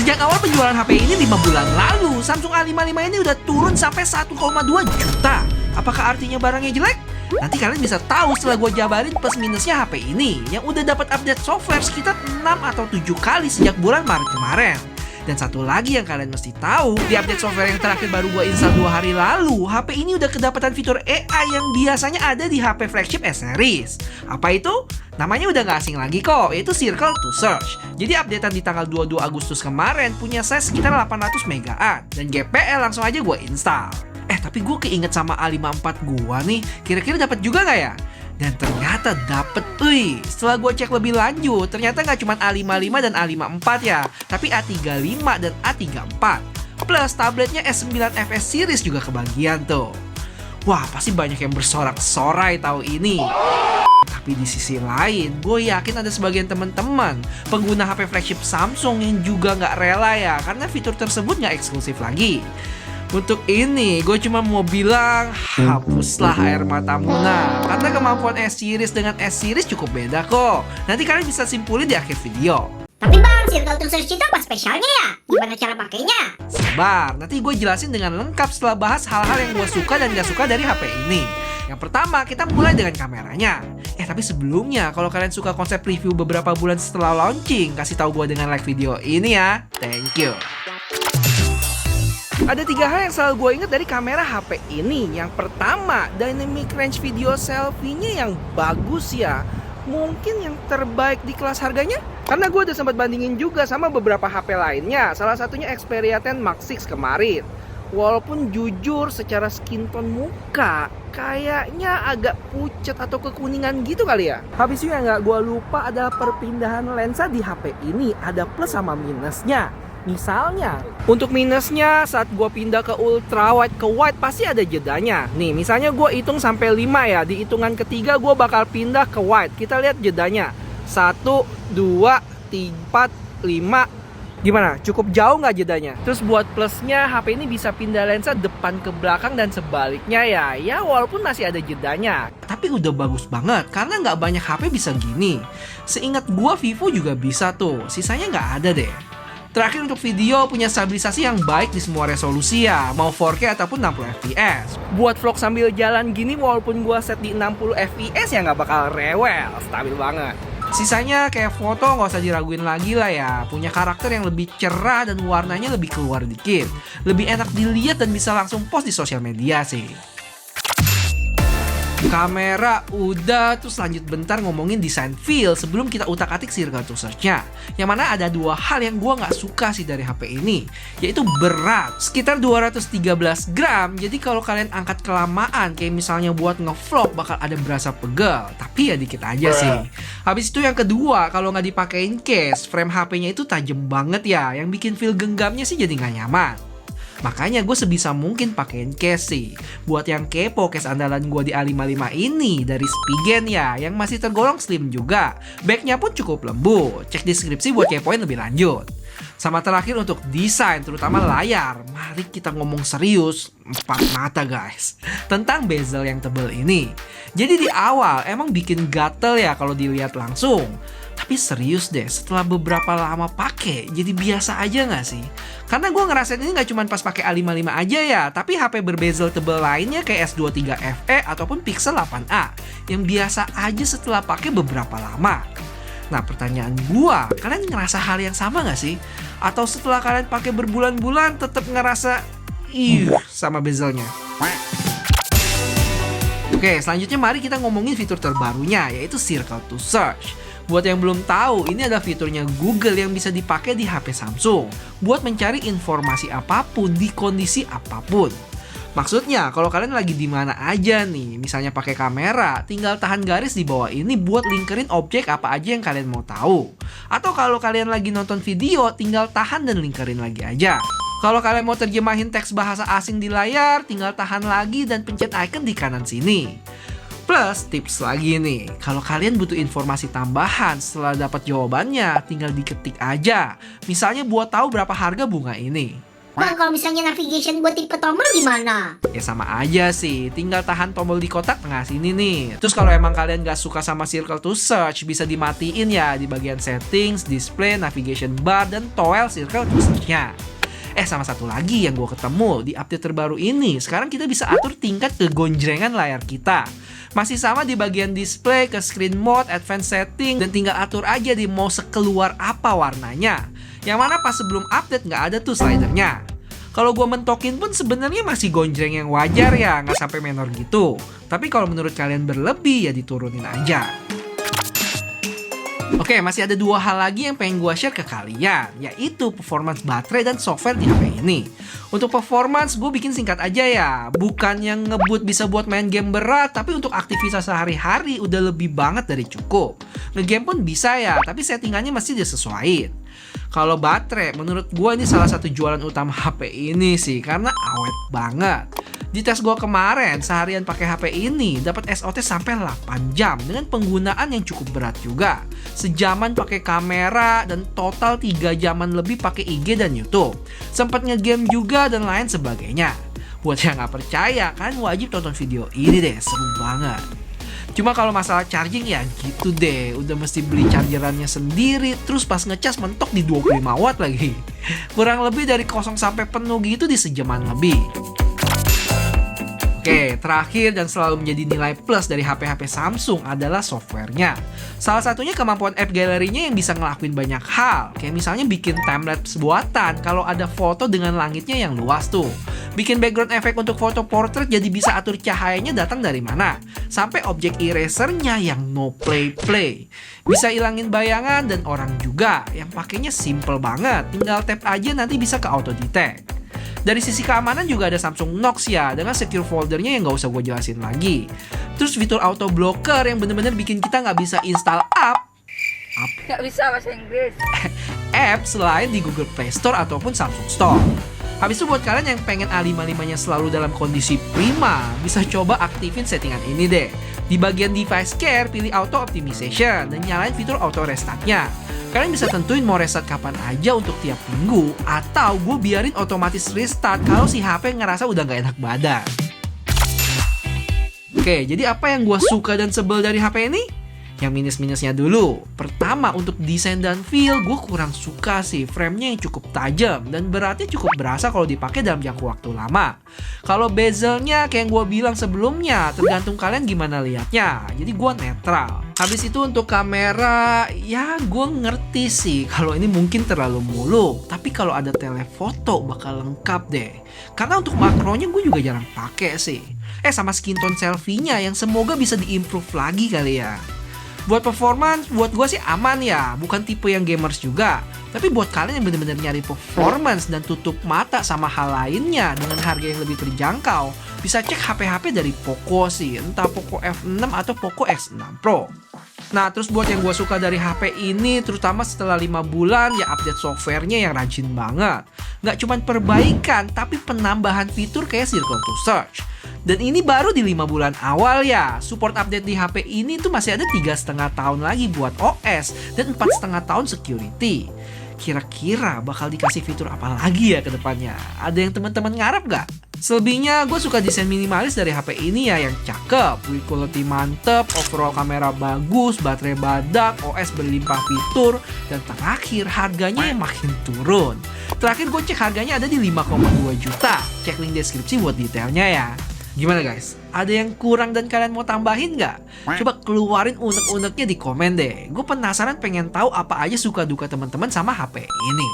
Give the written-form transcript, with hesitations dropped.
Sejak awal penjualan HP ini 5 bulan lalu, Samsung A55 ini udah turun sampai 1,2 juta. Apakah artinya barangnya jelek? Nanti kalian bisa tahu setelah gue jabarin plus minusnya HP ini yang udah dapat update software sekitar 6 atau 7 kali sejak bulan Maret kemarin. Dan satu lagi yang kalian mesti tahu, di update software yang terakhir baru gue install 2 hari lalu, HP ini udah kedapatan fitur AI yang biasanya ada di HP flagship S-Series. Apa itu? Namanya udah gak asing lagi kok, yaitu Circle to Search. Jadi updatean di tanggal 22 Agustus kemarin punya size sekitar 800 megaan, dan GPL langsung aja gue install. Tapi gue keinget sama A54 gue nih, kira-kira dapat juga gak ya? Dan ternyata dapet, setelah gue cek lebih lanjut, ternyata nggak cuma A55 dan A54 ya, tapi A35 dan A34. Plus tabletnya S9 FS series juga kebagian tuh. Wah, pasti banyak yang bersorak-sorai tahu ini. Tapi di sisi lain, gue yakin ada sebagian teman-teman pengguna HP flagship Samsung yang juga nggak rela ya, karena fitur tersebut nggak eksklusif lagi. Untuk ini, gue cuma mau bilang, hapuslah air matamu nah. Karena kemampuan S-Series dengan S-Series cukup beda kok. Nanti kalian bisa simpulin di akhir video. Tapi bang, Circle to Search itu apa spesialnya ya? Gimana cara pakainya? Sabar, nanti gue jelasin dengan lengkap setelah bahas hal-hal yang gue suka dan gak suka dari HP ini. Yang pertama, kita mulai dengan kameranya. Tapi sebelumnya, kalau kalian suka konsep review beberapa bulan setelah launching, kasih tahu gue dengan like video ini ya. Thank you. Ada 3 hal yang selalu gue inget dari kamera HP ini. Yang pertama, dynamic range video selfie-nya yang bagus ya. Mungkin yang terbaik di kelas harganya. Karena gue udah sempat bandingin juga sama beberapa HP lainnya. Salah satunya Xperia 10 Mark 6 kemarin. Walaupun jujur secara skin tone muka kayaknya agak pucat atau kekuningan gitu kali ya. Habis itu yang gak gue lupa adalah perpindahan lensa di HP ini. Ada plus sama minusnya. Misalnya, untuk minusnya saat gue pindah ke ultra wide ke wide pasti ada jedanya. Nih, misalnya gue hitung sampai 5 ya. Di hitungan ketiga gue bakal pindah ke wide. Kita lihat jedanya. 1, 2, 3, 4, 5. Gimana? Cukup jauh nggak jedanya? Terus buat plusnya, HP ini bisa pindah lensa depan ke belakang dan sebaliknya ya. Ya walaupun masih ada jedanya. Tapi udah bagus banget karena nggak banyak HP bisa gini. Seingat gue Vivo juga bisa tuh. Sisanya nggak ada deh. Terakhir untuk video punya stabilisasi yang baik di semua resolusi ya, mau 4K ataupun 60 fps. Buat vlog sambil jalan gini walaupun gua set di 60 fps ya nggak bakal rewel, stabil banget. Sisanya kayak foto nggak usah diraguin lagi lah ya, punya karakter yang lebih cerah dan warnanya lebih keluar dikit. Lebih enak dilihat dan bisa langsung post di sosial media sih. Kamera udah, terus lanjut bentar ngomongin desain feel sebelum kita utak-atik Circle to Search-nya. Yang mana ada 2 hal yang gue gak suka sih dari HP ini, yaitu berat, sekitar 213 gram. Jadi kalau kalian angkat kelamaan, kayak misalnya buat ngevlog bakal ada berasa pegel. Tapi ya dikit aja sih. Habis itu yang kedua, kalau gak dipakein case, frame HP-nya itu tajam banget ya, yang bikin feel genggamnya sih jadi gak nyaman. Makanya gue sebisa mungkin pakein case sih. Buat yang kepo, case andalan gue di A55 ini dari Spigen ya, yang masih tergolong slim juga. Backnya pun cukup lembut. Cek deskripsi buat kepoin lebih lanjut. Sama terakhir untuk desain, terutama layar. Mari kita ngomong serius, 4 mata guys, tentang bezel yang tebel ini. Jadi di awal emang bikin gatel ya kalau dilihat langsung. Tapi serius deh, setelah beberapa lama pakai, jadi biasa aja gak sih? Karena gue ngerasain ini gak cuma pas pakai A55 aja ya, tapi HP berbezel tebel lainnya kayak S23 FE ataupun Pixel 8a, yang biasa aja setelah pakai beberapa lama. Nah pertanyaan gue, kalian ngerasa hal yang sama gak sih? Atau setelah kalian pakai berbulan-bulan tetap ngerasa sama bezelnya? Oke, selanjutnya mari kita ngomongin fitur terbarunya, yaitu Circle to Search. Buat yang belum tahu, ini ada fiturnya Google yang bisa dipakai di HP Samsung buat mencari informasi apapun di kondisi apapun. Maksudnya, kalau kalian lagi di mana aja nih, misalnya pakai kamera, tinggal tahan garis di bawah ini buat lingkerin objek apa aja yang kalian mau tahu. Atau kalau kalian lagi nonton video, tinggal tahan dan lingkerin lagi aja. Kalau kalian mau terjemahin teks bahasa asing di layar, tinggal tahan lagi dan pencet icon di kanan sini. Plus tips lagi nih, kalau kalian butuh informasi tambahan setelah dapat jawabannya, tinggal diketik aja. Misalnya buat tahu berapa harga bunga ini. Bang, kalau misalnya navigation buat tipe tombol gimana? Ya sama aja sih, tinggal tahan tombol di kotak tengah sini nih. Terus kalau emang kalian gak suka sama circle to search, bisa dimatiin ya di bagian settings, display, navigation bar, dan toggle circle to search-nya. Sama satu lagi yang gue ketemu di update terbaru ini. Sekarang kita bisa atur tingkat kegonjrengan layar kita. Masih sama di bagian display, ke screen mode, advanced setting, dan tinggal atur aja di mau sekeluar apa warnanya. Yang mana pas sebelum update nggak ada tuh slidernya. Kalau gue mentokin pun sebenarnya masih gonjreng yang wajar ya, nggak sampai menor gitu. Tapi kalau menurut kalian berlebih ya diturunin aja. Oke, masih ada dua hal lagi yang pengen gue share ke kalian, yaitu performance baterai dan software di HP ini. Untuk performance, gue bikin singkat aja ya. Bukan yang ngebut bisa buat main game berat, tapi untuk aktivitas sehari-hari udah lebih banget dari cukup. Ngegame pun bisa ya, tapi settingannya mesti disesuaiin. Kalau baterai, menurut gue ini salah satu jualan utama HP ini sih, karena awet banget. Di tes gue kemarin, seharian pakai HP ini dapat SOT sampai 8 jam dengan penggunaan yang cukup berat juga. Sejaman pakai kamera dan total 3 jaman lebih pakai IG dan YouTube. Sempat ngegame juga dan lain sebagainya. Buat yang nggak percaya, kalian wajib tonton video ini deh, seru banget. Cuma kalau masalah charging ya gitu deh, udah mesti beli chargerannya sendiri, terus pas ngecas mentok di 25 watt lagi. Kurang lebih dari kosong sampai penuh gitu di sejaman lebih. Oke, terakhir dan selalu menjadi nilai plus dari HP-HP Samsung adalah softwarenya. Salah satunya kemampuan app gallery-nya yang bisa ngelakuin banyak hal. Kayak misalnya bikin timelapse buatan kalau ada foto dengan langitnya yang luas tuh. Bikin background efek untuk foto portrait jadi bisa atur cahayanya datang dari mana. Sampai objek erasernya yang no play. Bisa ilangin bayangan dan orang juga. Yang pakainya simple banget. Tinggal tap aja nanti bisa ke auto detect. Dari sisi keamanan juga ada Samsung Knox ya, dengan secure foldernya yang nggak usah gue jelasin lagi. Terus fitur auto blocker yang bener-bener bikin kita nggak bisa install Nggak bisa bahasa Inggris. app selain di Google Play Store ataupun Samsung Store. Habis itu buat kalian yang pengen A55-nya selalu dalam kondisi prima, bisa coba aktifin settingan ini deh. Di bagian device care, pilih auto optimization dan nyalain fitur auto restart-nya. Kalian bisa tentuin mau restart kapan aja untuk tiap minggu, atau gue biarin otomatis restart kalau si HP ngerasa udah gak enak badan. Oke, jadi apa yang gue suka dan sebel dari HP ini? Yang minus-minusnya dulu. Pertama, untuk desain dan feel, gue kurang suka sih framenya yang cukup tajam dan beratnya cukup berasa kalau dipakai dalam jangka waktu lama. Kalau bezelnya kayak yang gue bilang sebelumnya, tergantung kalian gimana lihatnya. Jadi gue netral. Habis itu untuk kamera, ya gue ngerti sih kalau ini mungkin terlalu muluk. Tapi kalau ada telefoto bakal lengkap deh. Karena untuk makronya gue juga jarang pakai sih. Sama skin tone selfie-nya yang semoga bisa diimprove lagi kali ya. Buat performance, buat gue sih aman ya. Bukan tipe yang gamers juga. Tapi buat kalian yang bener-bener nyari performance dan tutup mata sama hal lainnya dengan harga yang lebih terjangkau, bisa cek HP-HP dari Poco sih. Entah Poco F6 atau Poco X6 Pro. Nah, terus buat yang gue suka dari HP ini, terutama setelah 5 bulan, ya update softwarenya yang rajin banget. Nggak cuma perbaikan, tapi penambahan fitur kayak Circle to Search. Dan ini baru di 5 bulan awal ya. Support update di HP ini tuh masih ada 3,5 tahun lagi buat OS dan 4,5 tahun security. Kira-kira bakal dikasih fitur apa lagi ya ke depannya? Ada yang teman-teman ngarep nggak? Selebihnya gue suka desain minimalis dari HP ini ya, yang cakep, build quality mantep, overall kamera bagus, baterai badak, OS berlimpah fitur, dan terakhir harganya yang makin turun. Terakhir gue cek harganya ada di 5,2 juta. Cek link deskripsi buat detailnya ya. Gimana guys? Ada yang kurang dan kalian mau tambahin nggak? Coba keluarin unek-uneknya di komen deh. Gue penasaran pengen tahu apa aja suka duka teman-teman sama HP ini.